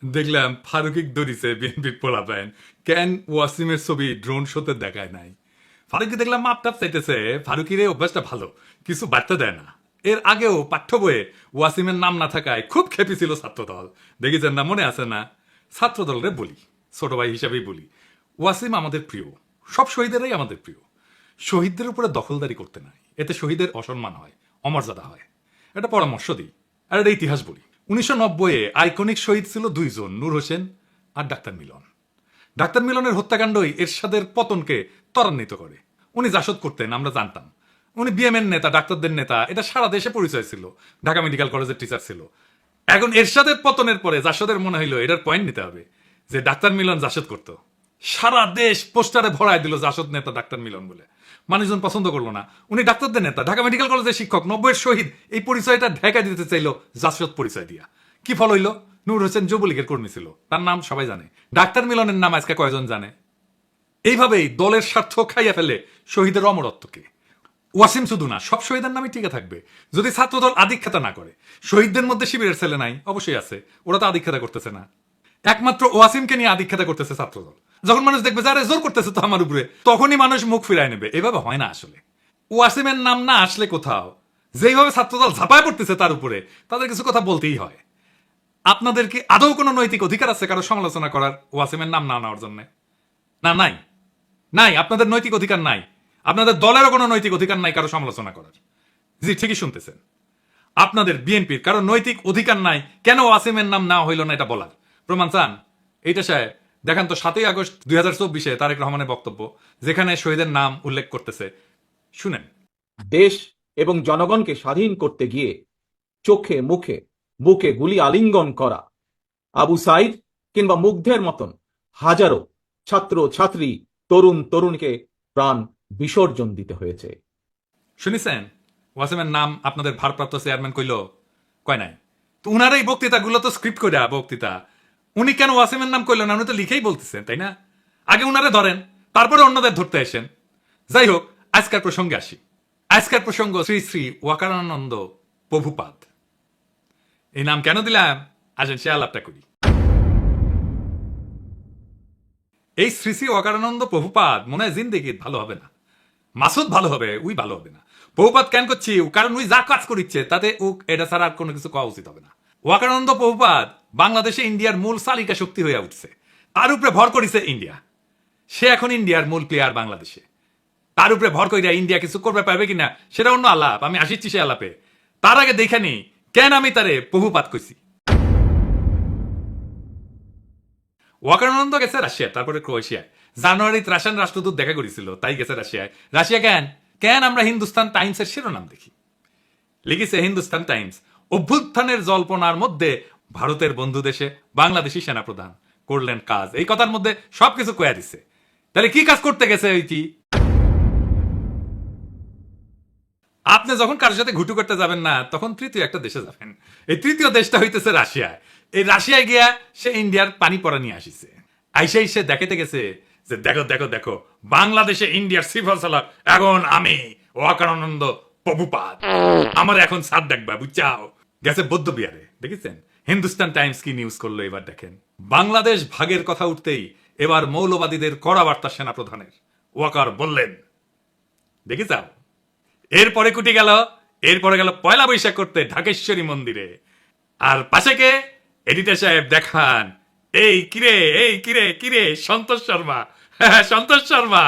দেখলাম ফারুকিক দরিছে বিএনপি পোলাপায়ন কেন ওয়াসিমের ছবি ড্রোন শোতে দেখায় নাই। ফারুকি দেখলাম মাপটাপ চাইতেছে, ফারুকির এই অভ্যাসটা ভালো, কিছু বার্তা দেয় না। এর আগেও পাঠ্য বইয়ে ওয়াসিমের নাম না থাকায় খুব খেপেছিল ছাত্রদল, দেখেছেন না, মনে আছে না? ছাত্রদলরে বলি, ছোট ভাই হিসাবেই বলি, ওয়াসিম আমাদের প্রিয়, সব শহীদেরাই আমাদের প্রিয়। শহীদদের উপরে দখলদারি করতে নাই, এতে শহীদের অসম্মান হয়, অমর্যাদা হয়। এটা পরামর্শ দিই আর এটা ইতিহাস বলি। 1990-এ আইকনিক শহীদ ছিল দুইজন, নূর হোসেন আর ডাক্তার মিলন। ডাক্তার মিলনের হত্যাকাণ্ডই এরশাদের পতনকে ত্বরান্বিত করে। উনি জাসদ করতেন, আমরা জানতাম। উনি বিএমএর নেতা, ডাক্তারদের নেতা, এটা সারা দেশে পরিচয় ছিল। ঢাকা মেডিকেল কলেজের টিচার ছিল। এখন এরশাদের পতনের পরে জাসদের মনে হইলো এটার পয়েন্ট নিতে হবে যে ডাক্তার মিলন জাসদ করতো। সারা দেশ পোস্টারে ভরায় দিল জাসদ নেতা ডাক্তার মিলন বলে। মানুষজন পছন্দ করলো না। উনি ডাক্তারদের নেতা, ঢাকা মেডিকেল কলেজের শিক্ষক, 90-এর শহীদ, এই পরিচয়টা ঢাকা দিতে চাইলো জাসদ পরিচয় দিয়া। কি ফল হইল? নূর হোসেন যুবলীগের কর্মী ছিল, তার নাম সবাই জানে। ডাক্তার মিলনের নাম আজকে কয়জন জানে? এইভাবেই দলের স্বার্থ খাইয়া ফেলে শহীদের অমরত্বকে। ওয়াসিম শুধু না, সব শহীদের নামই টিকে থাকবে যদি ছাত্রদল আধিক্ষেতা না করে। শহীদদের মধ্যে শিবিরের ছেলে নাই, অবশ্যই আছে, ওরা তো আধিক্ষেতা করতেছে না। একমাত্র ওয়াসিমকে নিয়ে আধিক্ষেতা করতেছে ছাত্রদল। যখন মানুষ দেখবে যারা জোর করতেছে তো আমার উপরে, তখনই মানুষ মুখ ফিরায় নেবে। এভাবে হয় না আসলে। ওয়াসিমের নাম না আসলে কোথাও যেইভাবে ছাত্রদল ঝাঁপায় পড়তেছে তার উপরে, তাদের কিছু কথা বলতেই হয়। আপনাদের কি আদৌ কোনো নৈতিক অধিকার আছে কারো সমালোচনা করার ওয়াসিমের নাম না নেওয়ার জন্য? না, নাই, নাই, আপনাদের নৈতিক অধিকার নাই। আপনাদের দলেরও কোনো নৈতিক অধিকার নাই কারো সমালোচনা করার। জি, ঠিকই শুনতেছেন। আপনাদের বিএনপির কারো নৈতিক অধিকার নাই কেন ওয়াসিমের নাম নেওয়া হইল না এটা বলার। প্রমাণ চান? এইটা সাহেব দেখান তো 7ই আগস্ট 2024-এ তারেক রহমানের বক্তব্য, যেখানে শহীদের নাম উল্লেখ করতেছে। শুনেন। দেশ এবং জনগণকে স্বাধীন করতে গিয়ে চোখে মুখে বুকে গুলি আলিঙ্গন করা আবু সাইদ কিংবা মুগ্ধের মতন হাজারো ছাত্র ছাত্রী তরুণ তরুণীকে প্রাণ বিসর্জন দিতে হয়েছে। শুনেছেন ওয়াসিমের নাম আপনাদের ভারপ্রাপ্ত চেয়ারম্যান কইল? কয় নাই তো। উনার এই বক্তৃতাগুলো তো স্ক্রিপ্ট করে বক্তৃতা। উনি কেন ওয়াসিমের নাম কইল না? উনি তো লিখেই বলতেছেন, তাই না? আগে উনারে ধরেন, তারপরে অন্যদের ধরতে আসেন। যাই হোক, আজকের প্রসঙ্গে আসি। আজকের প্রসঙ্গ শ্রী শ্রী ওয়াকারানন্দ প্রভুপাদ। এই নাম কেন দিলাম আসেন সে আলাপটা করি। এই শ্রী শ্রী ওয়াকারানন্দ প্রভুপাদ মনে হয় জিন্দেগির ভালো হবে না। মাসুদ ভালো হবে, উই ভালো হবে না। প্রভুপাদ কেন করছি? কারণ উই যা কাজ করিচ্ছে তাতে এটা ছাড়া আর কোনো কিছু কওয়া উচিত হবে না। ওয়াকারানন্দ প্রভুপাদ বাংলাদেশে ইন্ডিয়ার মূল চালিকা শক্তি হয়ে উঠছে। তার উপরে ভর করেছে ইন্ডিয়া। সে এখন ইন্ডিয়ার মূল প্লেয়ার বাংলাদেশে। তার উপরে ভর করিয়া ইন্ডিয়া কিছু করবে পারবে কিনা সেটা অন্য আলাপ, আমি আসিচ্ছি সে আলাপে। তার আগে দেখে নি কেন আমি তারে প্রভুপাদ কইছি। ওয়াকারানন্দ গেছে রাশিয়া, তারপরে ক্রোয়েশিয়ায়। জানুয়ারিতে রাশিয়ান রাষ্ট্রদূত দেখা করেছিল, তাই গেছে রাশিয়ায়। রাশিয়া কেন? কেন আমরা হিন্দুস্তান টাইমসের শিরোনাম দেখি, লিখেছে হিন্দুস্তান টাইমস, অভ্যুত্থানের জল্পনার মধ্যে ভারতের বন্ধু দেশে বাংলাদেশি সেনাপ্রধান করলেন কাজ। এই কথার মধ্যে সবকিছু কয়া দিছে। তাহলে কি কাজ করতে গেছে ওইটি? আপনি যখন কারোর সাথে ঘুটু করতে যাবেন না, তখন তৃতীয় একটা দেশে যাবেন। এই তৃতীয় দেশটা হইতেছে রাশিয়া। এই রাশিয়ায় গিয়া সে ইন্ডিয়ার পানি পড়া নিয়ে আসিছে। আইসে সে দেখাতে গেছে যে দেখো দেখো দেখো, বাংলাদেশে ইন্ডিয়ার সিফল সালার এখন আমি ওয়াকারানন্দ প্রভুপাদ, আমার এখন সাদ দেখবা, বুঝছাও। গেছে বৌদ্ধ বিহারে, দেখেছেন? হিন্দুস্তান টাইমস কি নিউজ করলো এবার দেখেন। বাংলাদেশ ভাগের কথা উঠতেই এবার মৌলবাদীদের কড়া বার্তা সেনাপ্রধানের। ওয়াকার বললেন, দেখে যাও। এরপরে কুটি গেল, এরপরে গেল পয়লা বৈশাখ করতে ঢাকেশ্বরী মন্দিরে। আর পাশে কে? এডিটর সাহেব দেখান, এই কিরে, এই কিরে কিরে, সন্তোষ শর্মা। সন্তোষ শর্মা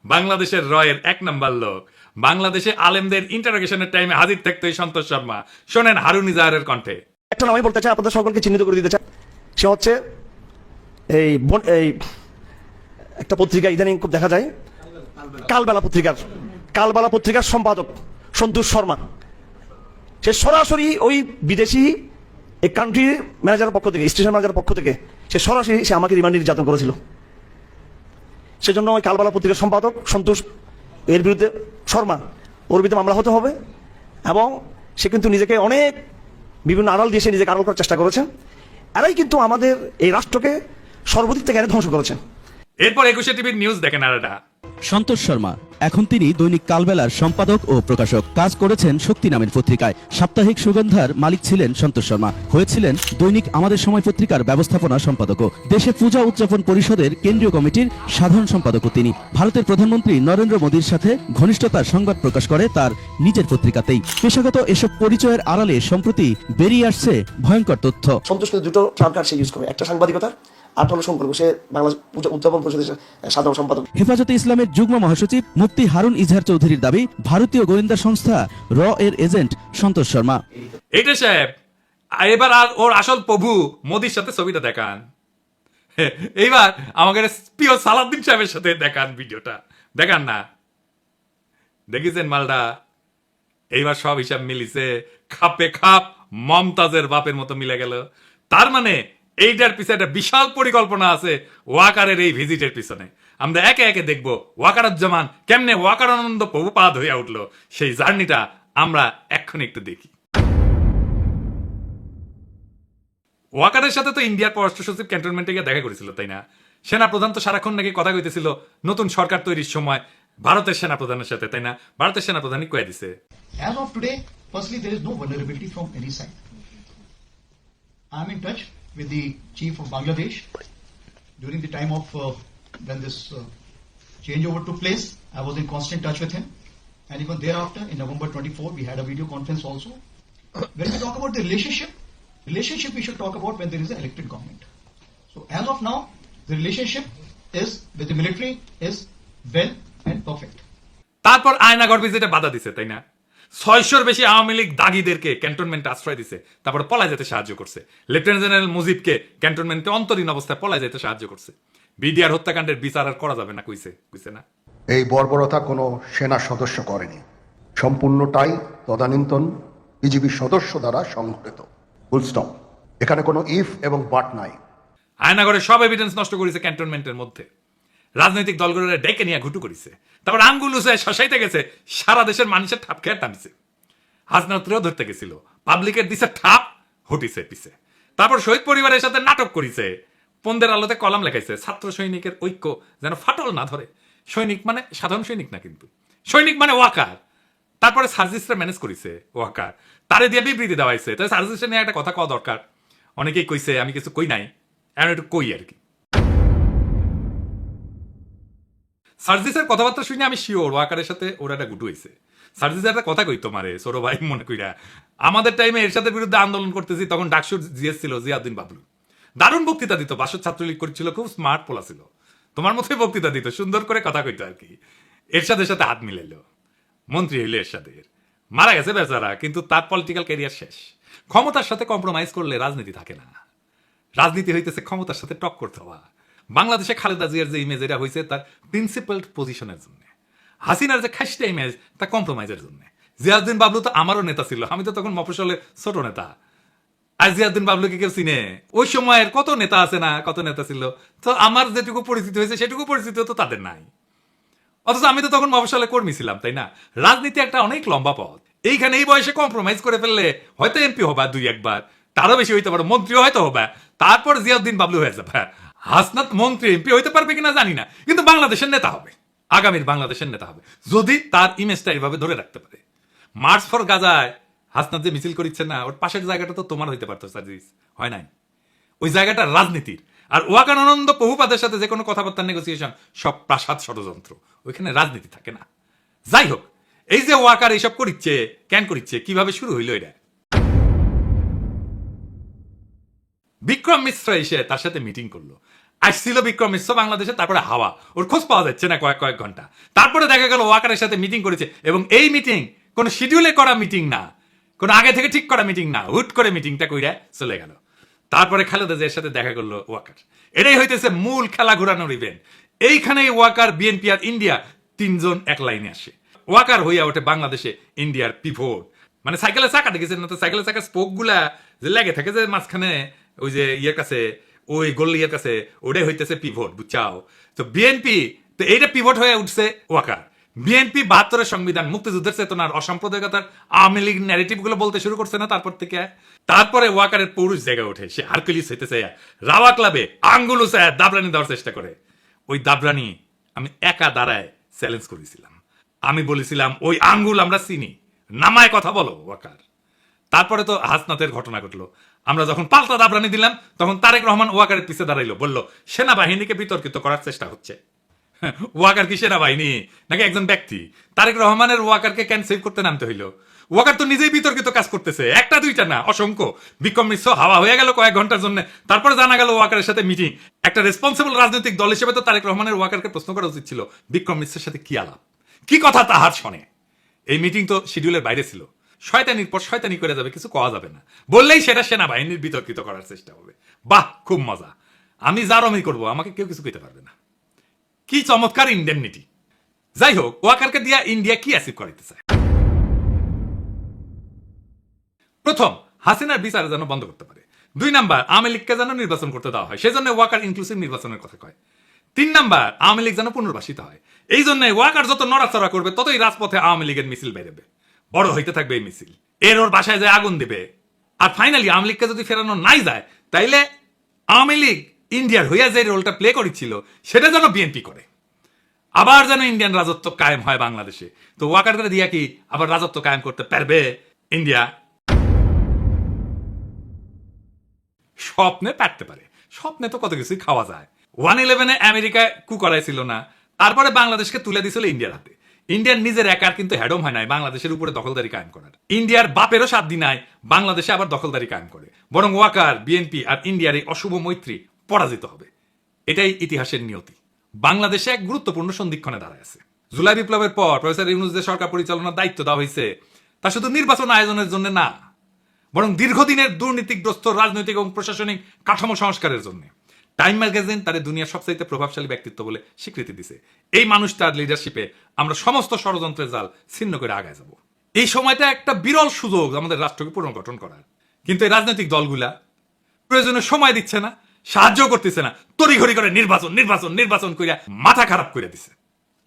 বাংলাদেশের রয়ের 1 নাম্বার লোক। বাংলাদেশে আলেমদের ইন্টারোগেশনের টাইমে হাজির থাকতো এই সন্তোষ শর্মা। শোনেন হারুন ইজাহারের কণ্ঠে। একটা নাম আমি বলতে চাই, আপনাদের সকলকে চিহ্নিত করে দিতে চাই। সে হচ্ছে এই একটা পত্রিকা ইদানিং খুব দেখা যায়, কালবেলা পত্রিকার সম্পাদক সন্তোষ শর্মা। সে সরাসরি ওই বিদেশি এই কান্ট্রি ম্যানেজারের পক্ষ থেকে, স্টেশন ম্যানেজারের পক্ষ থেকে সে সরাসরি আমাকে রিমান্ড নির্যাতন করেছিল। সেজন্য ওই কালবেলা পত্রিকার সম্পাদক সন্তোষ এর বিরুদ্ধে, শর্মা, ওর বিরুদ্ধে মামলা হতে হবে। এবং সে কিন্তু নিজেকে অনেক বিভিন্ন আড়াল দিয়ে সে নিজেকে আড়াল করার চেষ্টা করেছেন। এরাই কিন্তু আমাদের এই রাষ্ট্রকে সর্বদিক থেকে ধ্বংস করেছেন। এরপর 21 টিভির নিউজ দেখেন। আর এটা সন্তোষ শর্মা এখন তিনি দৈনিক কালবেলার সম্পাদক ও প্রকাশক। কাজ করেছেন শক্তি নামের পত্রিকায়। সাপ্তাহিক সুগন্ধার মালিক ছিলেন সন্তোষ শর্মা। হয়েছিলেন দৈনিক আমাদের সময় পত্রিকার ব্যবস্থাপনা সম্পাদকও। দেশে পূজা উদযাপন পরিষদের কেন্দ্রীয় কমিটির সাধারণ সম্পাদকও তিনি। ভারতের প্রধানমন্ত্রী নরেন্দ্র মোদীর সাথে ঘনিষ্ঠতার সংবাদ প্রকাশ করে তার নিজের পত্রিকাতেই। পেশাগত এসব পরিচয়ের আড়ালে সম্প্রতি বেরিয়ে আসছে ভয়ঙ্কর তথ্য। সন্তুষ্ট দুটো সরকার সে ইউজ করে, একটা সাংবাদিকতার আর হলো সম্পর্ক। সে বাংলা পূজা উদযাপন পরিষদের সাধারণ সম্পাদক। হেফাজতে ইসলামের যুগ্ম মহাসচিব মুফতি হারুন ইজহার চৌধুরীর দাবি, ভারতীয় গোয়েন্দা সংস্থা র এর এজেন্ট সন্তোষ শর্মা। এইটা সাহেব, এবার আর ওর আসল প্রভু মোদির সাথে ছবিটা দেখান। এইবার আমাকে প্রিয় সালাউদ্দিন সাহেবের সাথে দেখান, ভিডিওটা দেখান না। দেখেছেন মালটা? এইবার সব হিসাব মিলিছে, খাপে খাপ মমতাজের বাপের মতো মিলে গেল। তার মানে এইটার পিছনে একটা বিশাল পরিকল্পনা আছে ওয়াকারের এই ভিজিটের পিছনে। আমরা একে একে দেখবো ওয়াকারুজ্জামান কেমনে ওয়াকারানন্দ প্রভুপাদ হইয়া উঠলো, সেই জার্নিটা আমরা এক্ষুনি একটু দেখি। ওয়াকারের সাথে তো ইন্ডিয়ার পররাষ্ট্র সচিব ক্যান্টনমেন্টে গিয়ে দেখা করেছিল, তাই না? সেনা প্রধান তো সারাক্ষণ নাকি কথা কইতেছিল নতুন সরকার তৈরির সময় ভারতের সেনা প্রধানের সাথে, তাই না? ভারতের সেনা প্রধানই কয়ে দিছে, As of today, firstly, there is no vulnerability from any side. I am in touch with the chief of Bangladesh during the time of when this changeover took place. I was in constant touch with him, and even thereafter, in November 24, we had a video conference also. When we talk about the relationship we should talk about when there is an elected government. So, as of now, the relationship is with the military is well and perfect. তারপর আয়নাগর ভিজিটে বাধা দিছে, তাই না? 600-র বেশি আওয়ামী লীগ দাগিদেরকে ক্যান্টনমেন্টে আশ্রয় দিছে, তারপর পলায় যেতে সাহায্য করছে। লেফটেন্যান্ট জেনারেল মুজিবকে ক্যান্টনমেন্টে অন্তরীণ অবস্থায় পলায় যেতে সাহায্য করছে। বিডিআর হত্যাকাণ্ডের বিচার আর করা যাবে না কইছে না? এই বর্বরতা কোনো সেনা সদস্য করেনি, সম্পূর্ণটাই তদানীন্তন বিজিবি সদস্য দ্বারা সংঘটিত। Full stop. এখানে কোনো ইফ এবং বাট নাই। আয়নাগরে সব এভিডেন্স নষ্ট করেছে ক্যান্টনমেন্টের মধ্যে। রাজনৈতিক দলগুলোরে ডেকে নিয়ে ঘুটু করেছে, তারপর আঙ্গুল উঁচায় শশাইতে গেছে, সারা দেশের মানুষের ঠাপ খেয়ে টানছে। হাসনাত্রেও ধরতে গেছিল, পাবলিকের দিছে ঠাপ, হটিছে পিছে। তারপর শহীদ পরিবারের সাথে নাটক করেছে, পন্দের আলোতে কলাম লেখাইছে, ছাত্র সৈনিকের ঐক্য যেন ফাটল না ধরে। সৈনিক মানে সাধারণ সৈনিক না, কিন্তু সৈনিক মানে ওয়াকার। তারপরে সার্জিসরা ম্যানেজ করেছে ওয়াকার, তারে দিয়ে বিবৃতি দেওয়াইছে। তাই সার্জিসটা নিয়ে একটা কথা কওয়া দরকার। অনেকেই কইছে, আমি কিছু কই নাই, এমন একটু কই আর কি। সার্জিসের কথাবার্তা শুনে আমি শিওর ওয়াকারের সাথে ওরা একটা গুটু হয়েছে। সার্জিস একটা কথা কই তোমারে সৌরভ ভাই, মনে কইরা আমাদের টাইমে এরশাদের বিরুদ্ধে আন্দোলন করতেছি, তখন ডাকসুর জিএস ছিল জিয়াউদ্দিন বাবলু। দারুণ বক্তৃতা দিত, বাসদ ছাত্রলীগ করেছিল, খুব স্মার্ট পোলা ছিল। তোমার মতোই বক্তৃতা দিত, সুন্দর করে কথা কইতো আর কি। এরশাদের সাথে হাত মিলাইলো, মন্ত্রী হইলো এরশাদের। মারা গেছে বেচারা, কিন্তু তার পলিটিক্যাল ক্যারিয়ার শেষ। ক্ষমতার সাথে কম্প্রোমাইজ করলে রাজনীতি থাকে না। রাজনীতি হইতেছে ক্ষমতার সাথে টক্কর দেওয়া। বাংলাদেশে খালেদা জিয়ার যে ইমেজ এটা হয়েছে তার প্রিন্সিপাল পজিশনের জন্য, হাসিনার যে খাসটা ইমেজ তা কম্প্রোমাইজের জন্য। জিয়াউদ্দিন বাবলু তো আমারও নেতা ছিল, আমি তো তখন মফস্বলের ছোট নেতা। আর জিয়াউদ্দিন বাবলুকে কেউ চিনে? ওই সময়ের কত নেতা আছে না, কত নেতা ছিল, তো আমার যেটুকু পরিচিতি হয়েছে সেটুকু পরিচিতি তো তাদের নাই। অথচ আমি তো তখন মফস্বলে কর্মী ছিলাম, তাই না? রাজনীতি একটা অনেক লম্বা পথ। এইখানে এই বয়সে কম্প্রোমাইজ করে ফেললে হয়তো এমপি হবা দুই একবার, তারও বেশি হইতে পারো, মন্ত্রীও হয়তো হবে, তারপর জিয়াউদ্দিন বাবলু হয়ে যাবে। হাসনাত মন্ত্রী এমপি হইতে পারবে কিনা জানি না, কিন্তু বাংলাদেশের নেতা হবে, আগামীর বাংলাদেশের নেতা হবে, যদি তার ইমেজটা এইভাবে ধরে রাখতে পারে। মার্চ ফর গাজায় হাসনাত যে মিছিল করিচ্ছে না, ওর পাশের জায়গাটা তো তোমার হইতে পারতো সার্জিস, হয় নাই? ওই জায়গাটা রাজনীতির। আর ওয়াকারানন্দ প্রভুপাদের সাথে যে কোনো কথাবার্তা নেগোসিয়েশন সব প্রাসাদ ষড়যন্ত্র, ওইখানে রাজনীতি থাকে না। যাই হোক, এই যে ওয়াকার এইসব করিচ্ছে, কেন করিচ্ছে, কিভাবে শুরু হইল এটা? বিক্রম মিশ্র এসে তার সাথে মিটিং করলো। আসছিল বিক্রম মিশ্র বাংলাদেশে, তারপরে হাওয়া, ওর খোঁজ পাওয়া যাচ্ছে না কয়েক ঘন্টা। তারপরে দেখা গেল ওয়াকারের সাথে মিটিং করেছে, এবং এই মিটিং কোনো শিডিউলে করা মিটিং না, কোনো আগে থেকে ঠিক করা মিটিং না, হুট করে মিটিংটা কইরা চলে গেল। তারপরে খালেদা জিয়ার সাথে দেখা করলো ওয়াকার। এটাই হইতেছে মূল খেলা ঘোরানোর ইভেন্ট। এইখানেই ওয়াকার, বিএনপি আর ইন্ডিয়া তিনজন এক লাইনে আসে। ওয়াকার হইয়া ওঠে বাংলাদেশে ইন্ডিয়ার পিভট। মানে সাইকেলের চাকা দেখেছেন না তো, সাইকেলের চাকার স্পোক গুলা যে লেগে থাকে যে মাঝখানে, ওই যে ইয়ের কাছে, ওই গোল্লিয়ার কাছে, ওটাই হইতেছে পিভট, বুঝছাও? তো বিএনপি তো এইটা পিভট হয়ে উঠছে ওয়াকার। বিএনপি 72-এর সংবিধান, মুক্তিযুদ্ধের চেতনার, অসাম্প্রদায়িকতার, আওয়ামী লীগ ন্যারেটিভ গুলো বলতে শুরু করছে না তারপর থেকে। তারপরে ওয়াকারের পৌরুষ জায়গা ওঠে, সে হারকুলিস হইতেছে, রাওয়া ক্লাবে আঙ্গুল উঁচায় দাবরানি দেওয়ার চেষ্টা করে। ওই দাবরানি আমি একা দাঁড়ায় চ্যালেঞ্জ করেছিলাম। আমি বলেছিলাম ওই আঙ্গুল আমরা চিনি, নামায় কথা বলো ওয়াকার। তারপরে তো হাসনাতের ঘটনা ঘটলো। আমরা যখন পাল্টা দাবরানি দিলাম তখন তারেক রহমান ওয়াকারের পিছে দাঁড়াইলো, বলল সেনাবাহিনীকে বিতর্কিত করার চেষ্টা হচ্ছে। ওয়াকার কি সেনাবাহিনী নাকি একজন ব্যক্তি? তারেক রহমানের ওয়াকারকে কেন সেভ করতে নামতে হইলো? ওয়াকার তো নিজেই বিতর্কিত কাজ করতেছে, একটা দুইটা না, অসংখ্য। বিক্রম মিশ্র হাওয়া হয়ে গেল কয়েক ঘন্টার জন্য, তারপরে জানা গেল ওয়াকারের সাথে মিটিং। একটা রেসপন্সিবল রাজনৈতিক দল হিসেবে তো তারেক রহমানের ওয়াকারকে প্রশ্ন করা উচিত ছিল বিক্রম মিশ্রের সাথে কি আলাপ, কি কথা তাহার শোনে। এই মিটিং তো শিডিউলের বাইরে ছিল। শয়তানির পর শয়তানি করে যাবে, কিছু কওয়া যাবে না, বললেই সেটা সেনাবাহিনীর বিতর্কিত করার চেষ্টা হবে। বাহ, খুব মজা। আমি যারমি করবো, আমাকে কেউ কিছু কইতে পারবে না। কি চমৎকার ইন্ডেমনিটি। যাই হোক, ওয়াকারকে দিয়া ইন্ডিয়া কি অ্যাচিভ করাইতে চায়? প্রথম, হাসিনার বিচার যেন বন্ধ করতে পারে। 2 নাম্বার, আওয়ামী লীগকে যেন নির্বাচন করতে দেওয়া হয়, সেজন্য ওয়াকার ইনক্লুসিভ নির্বাচনের কথা কয়। 3 নাম্বার, আওয়ামী লীগ যেন পুনর্বাসিত হয়। এই জন্য ওয়াকার যত নড়াচড়া করবে ততই রাজপথে আওয়ামী লীগের মিছিল বেরোবে, বড় হইতে থাকবে এই মিছিল। এর ওর বাসায় যায় আগুন দিবে। আর ফাইনালি আওয়ামী লীগকে যদি ফেরানো নাই যায়, তাইলে আওয়ামী লীগ ইন্ডিয়ার হইয়া যে রোলটা প্লে করেছিল সেটা যেন বিএনপি করে, আবার যেন ইন্ডিয়ান রাজত্ব কায়েম হয় বাংলাদেশে। তো ওয়াকার করে দিয়া কি আবার রাজত্ব কায়েম করতে পারবে ইন্ডিয়া? স্বপ্নে পারতে পারে, স্বপ্নে তো কত কিছুই খাওয়া যায়। 1/11 আমেরিকায় কু করাইছিল না, তারপরে বাংলাদেশকে তুলে দিছিল ইন্ডিয়ার হাতে। ইন্ডিয়ার নিজের একার কিন্তু হ্যাডম হয় নাই বাংলাদেশের উপরে দখলদারি কায়েম করার। ইন্ডিয়ার বাপেরও সাধ্য নাই বাংলাদেশে আবার দখলদারি কায়েম করে, বরং ওয়াকার, বিএনপি আর ইন্ডিয়ার এই অশুভ মৈত্রী পরাজিত হবে। এটাই ইতিহাসের নিয়তি। বাংলাদেশে এক গুরুত্বপূর্ণ সন্ধিক্ষণে দাঁড়ায় আছে। জুলাই বিপ্লবের পর প্রফেসর ইউনূস যে সরকার পরিচালনার দায়িত্ব দেওয়া হয়েছে, তা শুধু নির্বাচন আয়োজনের জন্য না, বরং দীর্ঘদিনের দুর্নীতিগ্রস্ত রাজনৈতিক এবং প্রশাসনিক কাঠামো সংস্কারের জন্য। টাইম ম্যাগাজিন তার দুনিয়ার সবচাইতে প্রভাবশালী ব্যক্তিত্ব বলে স্বীকৃতি দিছে। এই মানুষটার লিডারশিপে আমরা সমস্ত ষড়যন্ত্রের জাল ছিন্ন করে আগায় যাব। এই সময়টা একটা বিরল সুযোগ আমাদের রাষ্ট্রকে পুনর্গঠন করার। কিন্তু এই রাজনৈতিক দলগুলা প্রয়োজনে সময় দিচ্ছে না, সাহায্য করতেছে না, তড়িঘড়ি করে নির্বাচন নির্বাচন নির্বাচন কইরা মাথা খারাপ করে দিছে।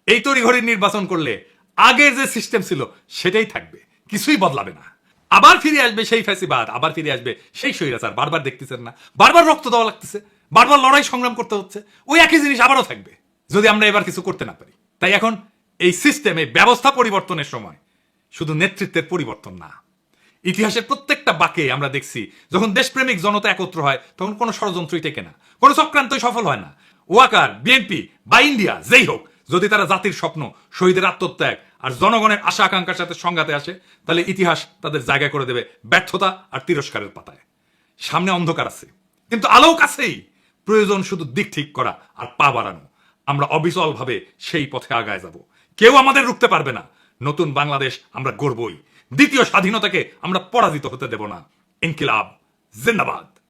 এই তড়িঘড়ি নির্বাচন করলে আগের যে সিস্টেম ছিল সেটাই থাকবে, কিছুই বদলাবে না। আবার ফিরে আসবে সেই ফ্যাসিবাদ, আবার ফিরে আসবে সেই স্বৈরাচার। বারবার দেখতেছেন না, বারবার রক্ত দেওয়া লাগতেছে, বারবার লড়াই সংগ্রাম করতে হচ্ছে, ওই একই জিনিস আবারও থাকবে যদি আমরা এবার কিছু করতে না পারি। তাই এখন এই সিস্টেমে ব্যবস্থা পরিবর্তনের সময়, শুধু নেতৃত্বের পরিবর্তন না। ইতিহাসের প্রত্যেকটা বাঁকে আমরা দেখছি, যখন দেশপ্রেমিক জনতা একত্র হয় তখন কোনো ষড়যন্ত্রই টেকে না, কোনো চক্রান্তই সফল হয় না। ওয়াকার, বিএনপি বা ইন্ডিয়া যেই হোক, যদি তারা জাতির স্বপ্ন, শহীদের আত্মত্যাগ আর জনগণের আশা আকাঙ্ক্ষার সাথে সংঘাতে আসে, তাহলে ইতিহাস তাদের জায়গা করে দেবে ব্যর্থতা আর তিরস্কারের পাতায়। সামনে অন্ধকার আছে, কিন্তু আলো কাছেই। প্রয়োজন শুধু দিক ঠিক করা আর পা বাড়ানো। আমরা অবিচল ভাবে সেই পথে আগায় যাব, কেউ আমাদের রুখতে পারবে না। নতুন বাংলাদেশ আমরা গড়বই, দ্বিতীয় স্বাধীনতাকে আমরা পরাজিত হতে দেব না। ইনকিলাব জিন্দাবাদ।